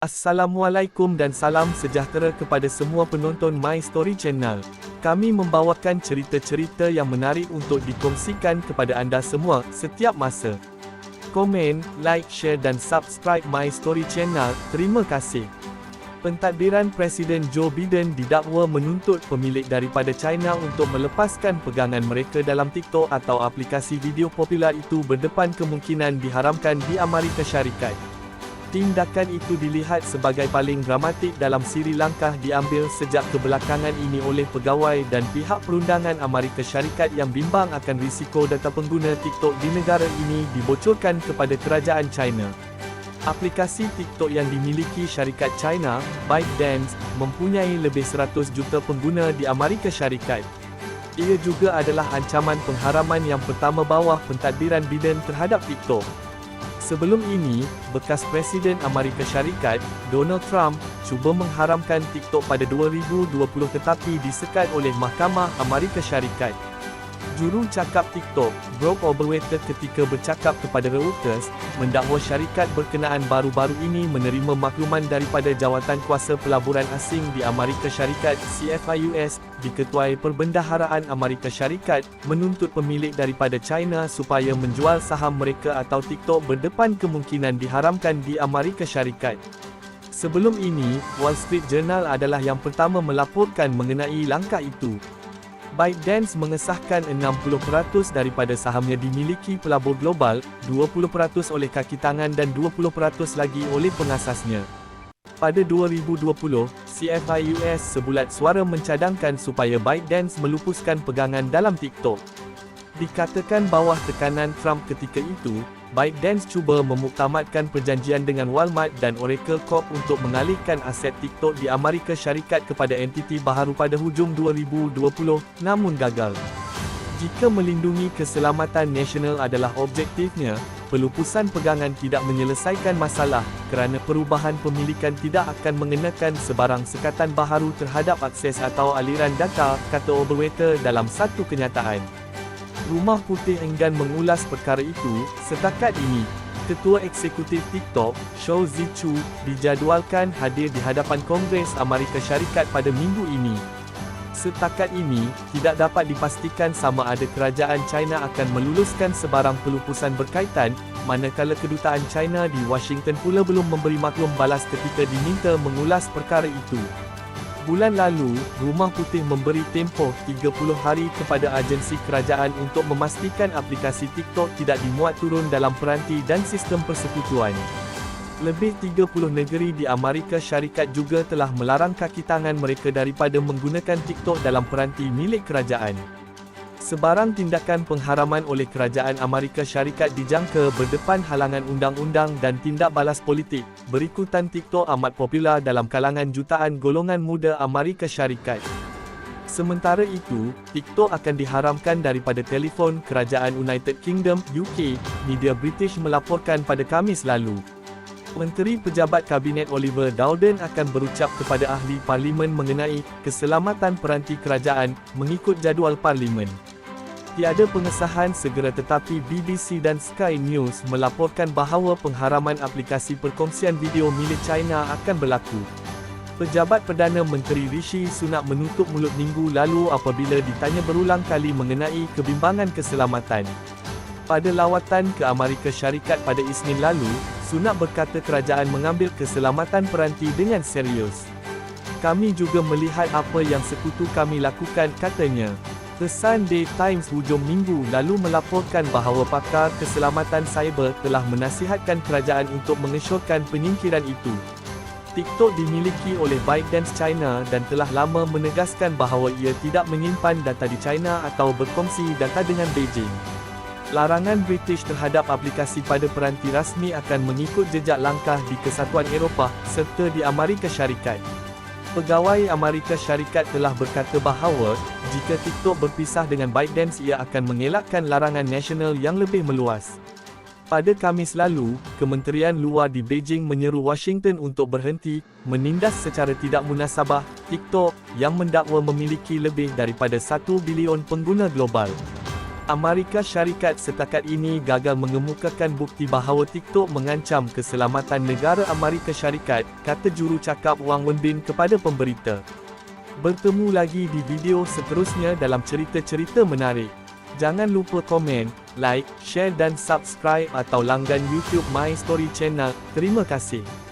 Assalamualaikum dan salam sejahtera kepada semua penonton My Story Channel. Kami membawakan cerita-cerita yang menarik untuk dikongsikan kepada anda semua setiap masa. Komen, like, share dan subscribe My Story Channel. Terima kasih. Pentadbiran Presiden Joe Biden didakwa menuntut pemilik daripada China untuk melepaskan pegangan mereka dalam TikTok atau aplikasi video popular itu berdepan kemungkinan diharamkan di Amerika Syarikat. Tindakan itu dilihat sebagai paling dramatik dalam siri langkah diambil sejak kebelakangan ini oleh pegawai dan pihak perundangan Amerika Syarikat yang bimbang akan risiko data pengguna TikTok di negara ini dibocorkan kepada kerajaan China. Aplikasi TikTok yang dimiliki syarikat China, ByteDance, mempunyai lebih 100 juta pengguna di Amerika Syarikat. Ia juga adalah ancaman pengharaman yang pertama bawah pentadbiran Biden terhadap TikTok. Sebelum ini, bekas Presiden Amerika Syarikat, Donald Trump, cuba mengharamkan TikTok pada 2020 tetapi disekat oleh Mahkamah Amerika Syarikat. Juru cakap TikTok, Brock Oberwetter ketika bercakap kepada Reuters, mendakwa syarikat berkenaan baru-baru ini menerima makluman daripada Jawatan Kuasa Pelaburan Asing di Amerika Syarikat (CFIUS) diketuai Perbendaharaan Amerika Syarikat, menuntut pemilik daripada China supaya menjual saham mereka atau TikTok berdepan kemungkinan diharamkan di Amerika Syarikat. Sebelum ini, Wall Street Journal adalah yang pertama melaporkan mengenai langkah itu. ByteDance mengesahkan 60% daripada sahamnya dimiliki pelabur global, 20% oleh kaki tangan dan 20% lagi oleh pengasasnya. Pada 2020, CFIUS sebulat suara mencadangkan supaya ByteDance melupuskan pegangan dalam TikTok. Dikatakan bawah tekanan Trump ketika itu, ByteDance cuba memuktamadkan perjanjian dengan Walmart dan Oracle Corp untuk mengalihkan aset TikTok di Amerika Syarikat kepada entiti baharu pada hujung 2020, namun gagal. Jika melindungi keselamatan nasional adalah objektifnya, pelupusan pegangan tidak menyelesaikan masalah, kerana perubahan pemilikan tidak akan mengenakan sebarang sekatan baharu terhadap akses atau aliran data, kata Oberwetter dalam satu kenyataan. Rumah Putih enggan mengulas perkara itu. Setakat ini, Ketua Eksekutif TikTok, Shou Zi Chew, dijadualkan hadir di hadapan Kongres Amerika Syarikat pada minggu ini. Setakat ini, tidak dapat dipastikan sama ada kerajaan China akan meluluskan sebarang pelupusan berkaitan, manakala kedutaan China di Washington pula belum memberi maklum balas ketika diminta mengulas perkara itu. Bulan lalu, Rumah Putih memberi tempoh 30 hari kepada agensi kerajaan untuk memastikan aplikasi TikTok tidak dimuat turun dalam peranti dan sistem persekutuan. Lebih 30 negeri di Amerika Syarikat juga telah melarang kaki tangan mereka daripada menggunakan TikTok dalam peranti milik kerajaan. Sebarang tindakan pengharaman oleh kerajaan Amerika Syarikat dijangka berdepan halangan undang-undang dan tindak balas politik. Berikutan TikTok amat popular dalam kalangan jutaan golongan muda Amerika Syarikat. Sementara itu, TikTok akan diharamkan daripada telefon kerajaan United Kingdom (UK), media British melaporkan pada Khamis lalu. Menteri Pejabat Kabinet Oliver Dowden akan berucap kepada ahli parlimen mengenai keselamatan peranti kerajaan, mengikut jadual parlimen. Tiada pengesahan segera tetapi BBC dan Sky News melaporkan bahawa pengharaman aplikasi perkongsian video milik China akan berlaku. Pejabat Perdana Menteri Rishi Sunak menutup mulut minggu lalu apabila ditanya berulang kali mengenai kebimbangan keselamatan. Pada lawatan ke Amerika Syarikat pada Isnin lalu, Sunak berkata kerajaan mengambil keselamatan peranti dengan serius. Kami juga melihat apa yang sekutu kami lakukan, katanya. The Sunday Times hujung minggu lalu melaporkan bahawa pakar keselamatan cyber telah menasihatkan kerajaan untuk mengesyorkan penyingkiran itu. TikTok dimiliki oleh ByteDance China dan telah lama menegaskan bahawa ia tidak menyimpan data di China atau berkongsi data dengan Beijing. Larangan British terhadap aplikasi pada peranti rasmi akan mengikut jejak langkah di Kesatuan Eropah serta di Amerika Syarikat. Pegawai Amerika Syarikat telah berkata bahawa, jika TikTok berpisah dengan ByteDance ia akan mengelakkan larangan nasional yang lebih meluas. Pada Khamis lalu, Kementerian Luar di Beijing menyeru Washington untuk berhenti menindas secara tidak munasabah TikTok, yang mendakwa memiliki lebih daripada 1 bilion pengguna global. Amerika Syarikat setakat ini gagal mengemukakan bukti bahawa TikTok mengancam keselamatan negara Amerika Syarikat, kata jurucakap Wang Wenbin kepada pemberita. Bertemu lagi di video seterusnya dalam cerita-cerita menarik. Jangan lupa komen, like, share dan subscribe atau langgan YouTube My Story Channel. Terima kasih.